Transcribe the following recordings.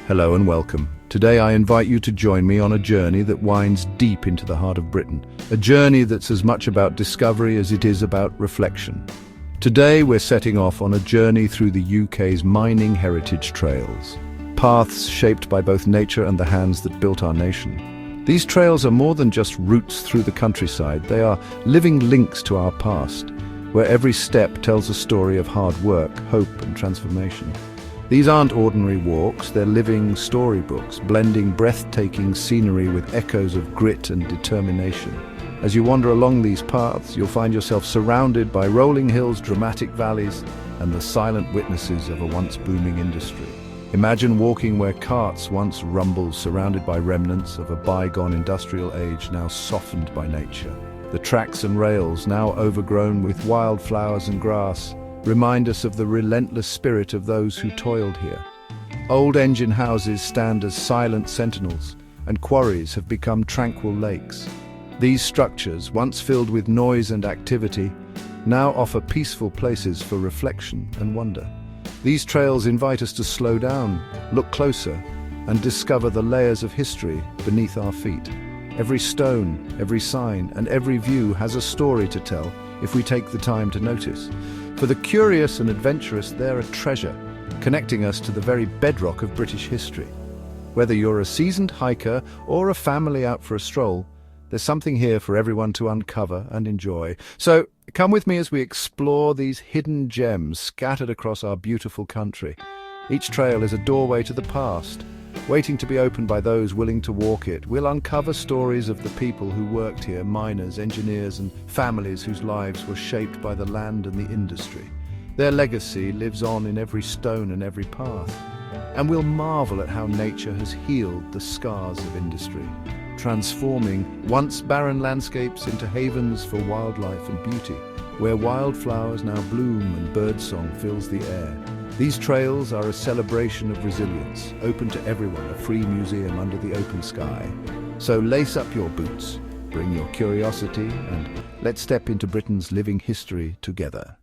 Hello and welcome. Today I invite you to join me on a journey that winds deep into the heart of Britain. A journey that's as much about discovery as it is about reflection. Today we're setting off on a journey through the UK's mining heritage trails. Paths shaped by both nature and the hands that built our nation. These trails are more than just routes through the countryside. They are living links to our past, where every step tells a story of hard work, hope and transformation. These aren't ordinary walks, they're living storybooks, blending breathtaking scenery with echoes of grit and determination. As you wander along these paths, you'll find yourself surrounded by rolling hills, dramatic valleys, and the silent witnesses of a once booming industry. Imagine walking where carts once rumbled, surrounded by remnants of a bygone industrial age now softened by nature. The tracks and rails, now overgrown with wildflowers and grass, remind us of the relentless spirit of those who toiled here. Old engine houses stand as silent sentinels, and quarries have become tranquil lakes. These structures, once filled with noise and activity, now offer peaceful places for reflection and wonder. These trails invite us to slow down, look closer, and discover the layers of history beneath our feet. Every stone, every sign, and every view has a story to tell if we take the time to notice. For the curious and adventurous, they're a treasure, connecting us to the very bedrock of British history. Whether you're a seasoned hiker or a family out for a stroll, there's something here for everyone to uncover and enjoy. So come with me as we explore these hidden gems scattered across our beautiful country. Each trail is a doorway to the past, waiting to be opened by those willing to walk it. We'll uncover stories of the people who worked here, miners, engineers, and families whose lives were shaped by the land and the industry. Their legacy lives on in every stone and every path. And we'll marvel at how nature has healed the scars of industry, transforming once barren landscapes into havens for wildlife and beauty, where wildflowers now bloom and birdsong fills the air. These trails are a celebration of resilience, open to everyone, a free museum under the open sky. So lace up your boots, bring your curiosity, and let's step into Britain's living history together.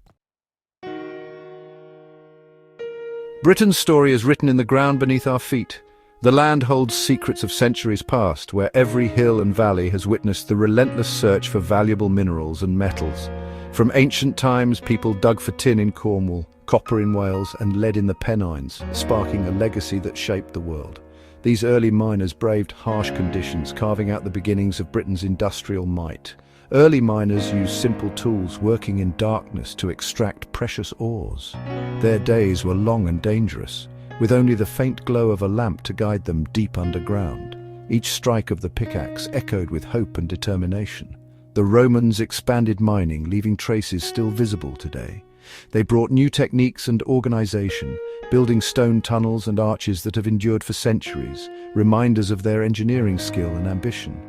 Britain's story is written in the ground beneath our feet. The land holds secrets of centuries past, where every hill and valley has witnessed the relentless search for valuable minerals and metals. From ancient times, people dug for tin in Cornwall, copper in Wales, and lead in the Pennines, sparking a legacy that shaped the world. These early miners braved harsh conditions, carving out the beginnings of Britain's industrial might. Early miners used simple tools, working in darkness to extract precious ores. Their days were long and dangerous, with only the faint glow of a lamp to guide them deep underground. Each strike of the pickaxe echoed with hope and determination. The Romans expanded mining, leaving traces still visible today. They brought new techniques and organization, building stone tunnels and arches that have endured for centuries, reminders of their engineering skill and ambition.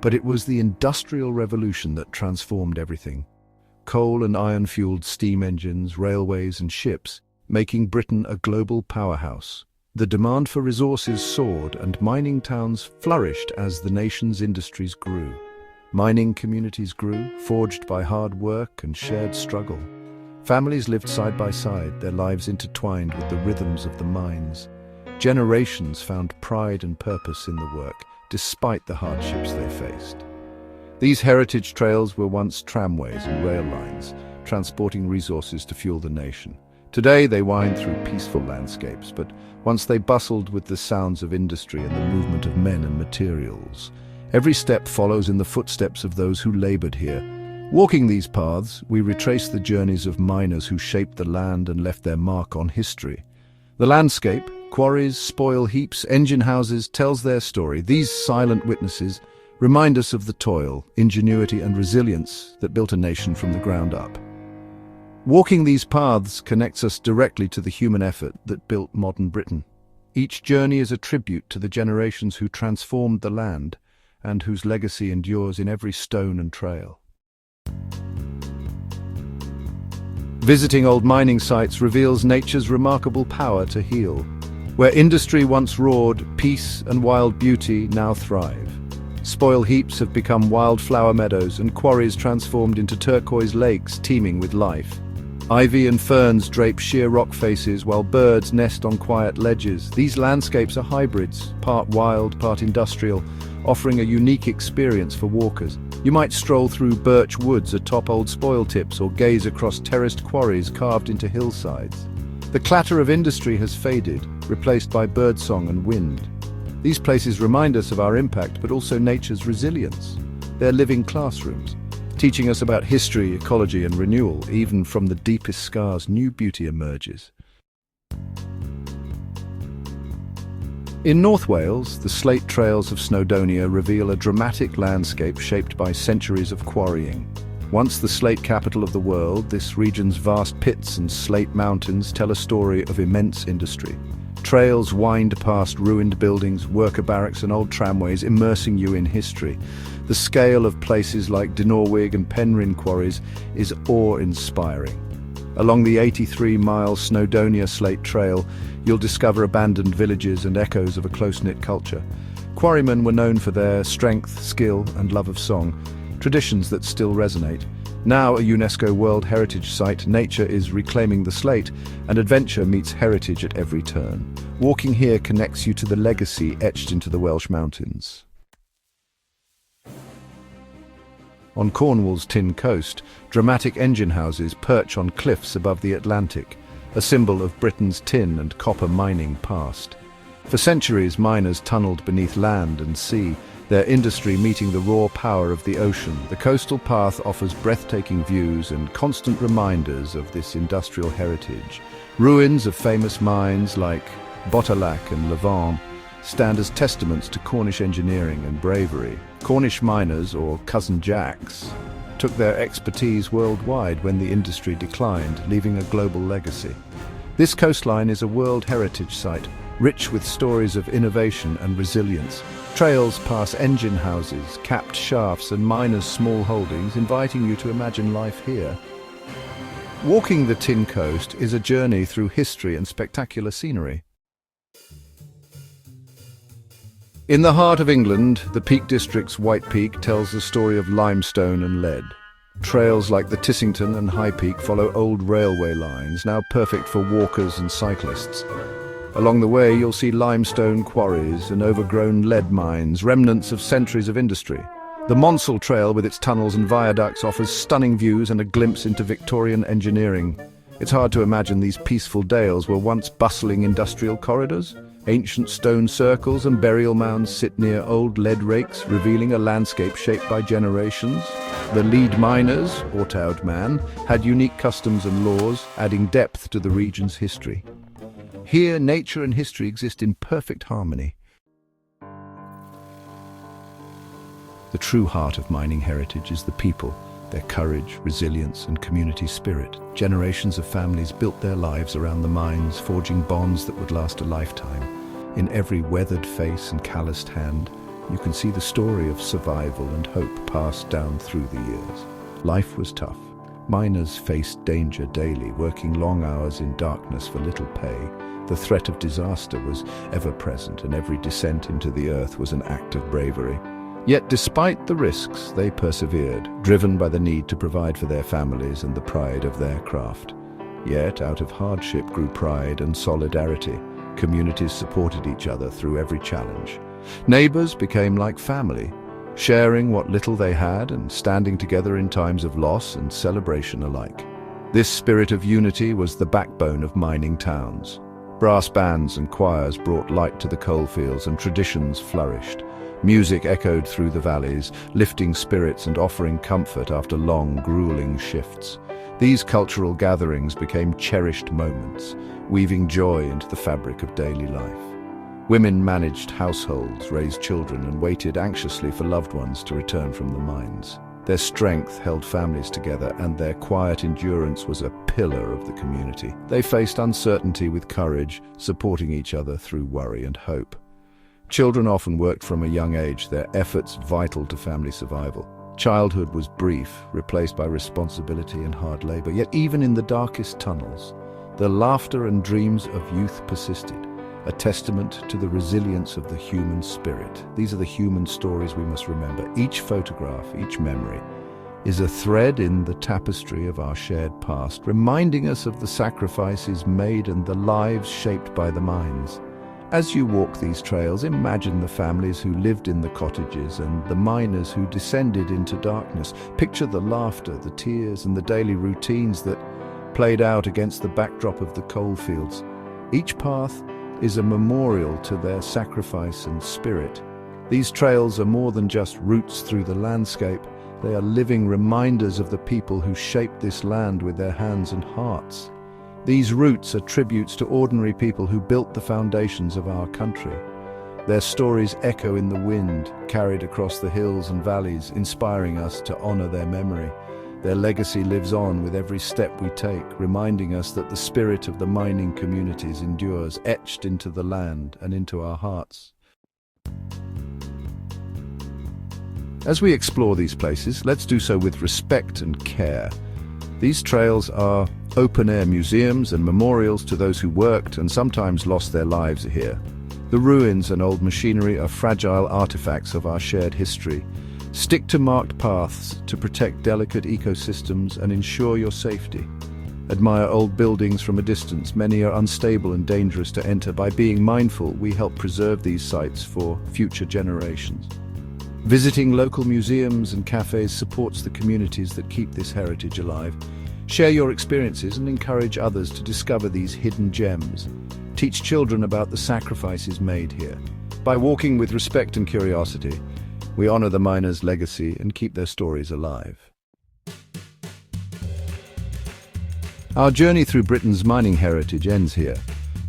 But it was the Industrial Revolution that transformed everything. Coal and iron-fueled steam engines, railways and ships, making Britain a global powerhouse. The demand for resources soared and mining towns flourished as the nation's industries grew. Mining communities grew, forged by hard work and shared struggle. Families lived side by side, their lives intertwined with the rhythms of the mines. Generations found pride and purpose in the work, despite the hardships they faced. These heritage trails were once tramways and rail lines, transporting resources to fuel the nation. Today they wind through peaceful landscapes, but once they bustled with the sounds of industry and the movement of men and materials. Every step follows in the footsteps of those who labored here. Walking these paths, we retrace the journeys of miners who shaped the land and left their mark on history. The landscape, quarries, spoil heaps, engine houses, tells their story. These silent witnesses remind us of the toil, ingenuity and resilience that built a nation from the ground up. Walking these paths connects us directly to the human effort that built modern Britain. Each journey is a tribute to the generations who transformed the land and whose legacy endures in every stone and trail. Visiting old mining sites reveals nature's remarkable power to heal. Where industry once roared, peace and wild beauty now thrive. Spoil heaps have become wildflower meadows and quarries transformed into turquoise lakes teeming with life. Ivy and ferns drape sheer rock faces while birds nest on quiet ledges. These landscapes are hybrids, part wild, part industrial, offering a unique experience for walkers. You might stroll through birch woods atop old spoil tips or gaze across terraced quarries carved into hillsides. The clatter of industry has faded, replaced by birdsong and wind. These places remind us of our impact, but also nature's resilience. They're living classrooms, teaching us about history, ecology, and renewal. Even from the deepest scars, new beauty emerges. In North Wales, the slate trails of Snowdonia reveal a dramatic landscape shaped by centuries of quarrying. Once the slate capital of the world, this region's vast pits and slate mountains tell a story of immense industry. Trails wind past ruined buildings, worker barracks, and old tramways, immersing you in history. The scale of places like Dinorwig and Penrhyn quarries is awe-inspiring. Along the 83-mile Snowdonia Slate Trail, you'll discover abandoned villages and echoes of a close-knit culture. Quarrymen were known for their strength, skill, and love of song, traditions that still resonate. Now a UNESCO World Heritage Site, nature is reclaiming the slate, and adventure meets heritage at every turn. Walking here connects you to the legacy etched into the Welsh mountains. On Cornwall's Tin Coast, dramatic engine houses perch on cliffs above the Atlantic, a symbol of Britain's tin and copper mining past. For centuries, miners tunneled beneath land and sea, their industry meeting the raw power of the ocean. The coastal path offers breathtaking views and constant reminders of this industrial heritage. Ruins of famous mines like Bottolac and Levant stand as testaments to Cornish engineering and bravery. Cornish miners, or Cousin Jacks, took their expertise worldwide when the industry declined, leaving a global legacy. This coastline is a World Heritage Site, rich with stories of innovation and resilience. Trails pass engine houses, capped shafts, and miners' small holdings, inviting you to imagine life here. Walking the Tin Coast is a journey through history and spectacular scenery. In the heart of England, the Peak District's White Peak tells the story of limestone and lead. Trails like the Tissington and High Peak follow old railway lines, now perfect for walkers and cyclists. Along the way, you'll see limestone quarries and overgrown lead mines, remnants of centuries of industry. The Monsell Trail, with its tunnels and viaducts, offers stunning views and a glimpse into Victorian engineering. It's hard to imagine these peaceful dales were once bustling industrial corridors. Ancient stone circles and burial mounds sit near old lead rakes, revealing a landscape shaped by generations. The lead miners, Ortaud man, had unique customs and laws, adding depth to the region's history. Here, nature and history exist in perfect harmony. The true heart of mining heritage is the people, their courage, resilience, and community spirit. Generations of families built their lives around the mines, forging bonds that would last a lifetime. In every weathered face and calloused hand, you can see the story of survival and hope passed down through the years. Life was tough. Miners faced danger daily, working long hours in darkness for little pay. The threat of disaster was ever present, and every descent into the earth was an act of bravery. Yet despite the risks, they persevered, driven by the need to provide for their families and the pride of their craft. Yet out of hardship grew pride and solidarity. Communities supported each other through every challenge. Neighbors became like family, sharing what little they had and standing together in times of loss and celebration alike. This spirit of unity was the backbone of mining towns. Brass bands and choirs brought light to the coalfields, and traditions flourished. Music echoed through the valleys, lifting spirits and offering comfort after long, grueling shifts. These cultural gatherings became cherished moments, weaving joy into the fabric of daily life. Women managed households, raised children, and waited anxiously for loved ones to return from the mines. Their strength held families together, and their quiet endurance was a pillar of the community. They faced uncertainty with courage, supporting each other through worry and hope. Children often worked from a young age, their efforts vital to family survival. Childhood was brief, replaced by responsibility and hard labor, yet even in the darkest tunnels, the laughter and dreams of youth persisted, a testament to the resilience of the human spirit. These are the human stories we must remember, each photograph, each memory, is a thread in the tapestry of our shared past, reminding us of the sacrifices made and the lives shaped by the mines. As you walk these trails, imagine the families who lived in the cottages and the miners who descended into darkness. Picture the laughter, the tears, and the daily routines that played out against the backdrop of the coalfields. Each path is a memorial to their sacrifice and spirit. These trails are more than just routes through the landscape. They are living reminders of the people who shaped this land with their hands and hearts. These routes are tributes to ordinary people who built the foundations of our country. Their stories echo in the wind, carried across the hills and valleys, inspiring us to honor their memory. Their legacy lives on with every step we take, reminding us that the spirit of the mining communities endures, etched into the land and into our hearts. As we explore these places, let's do so with respect and care. These trails are open-air museums and memorials to those who worked and sometimes lost their lives here. The ruins and old machinery are fragile artifacts of our shared history. Stick to marked paths to protect delicate ecosystems and ensure your safety. Admire old buildings from a distance. Many are unstable and dangerous to enter. By being mindful, we help preserve these sites for future generations. Visiting local museums and cafes supports the communities that keep this heritage alive. Share your experiences and encourage others to discover these hidden gems. Teach children about the sacrifices made here. By walking with respect and curiosity, we honor the miners' legacy and keep their stories alive. Our journey through Britain's mining heritage ends here,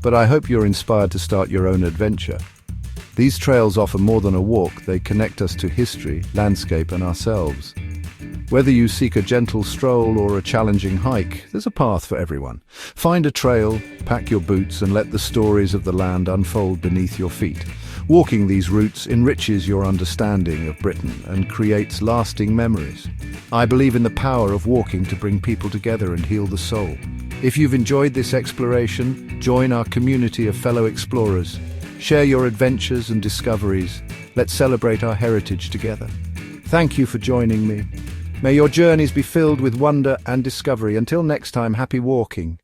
but I hope you're inspired to start your own adventure. These trails offer more than a walk. They connect us to history, landscape, and ourselves. Whether you seek a gentle stroll or a challenging hike, there's a path for everyone. Find a trail, pack your boots, and let the stories of the land unfold beneath your feet. Walking these routes enriches your understanding of Britain and creates lasting memories. I believe in the power of walking to bring people together and heal the soul. If you've enjoyed this exploration, join our community of fellow explorers. Share your adventures and discoveries. Let's celebrate our heritage together. Thank you for joining me. May your journeys be filled with wonder and discovery. Until next time, happy walking.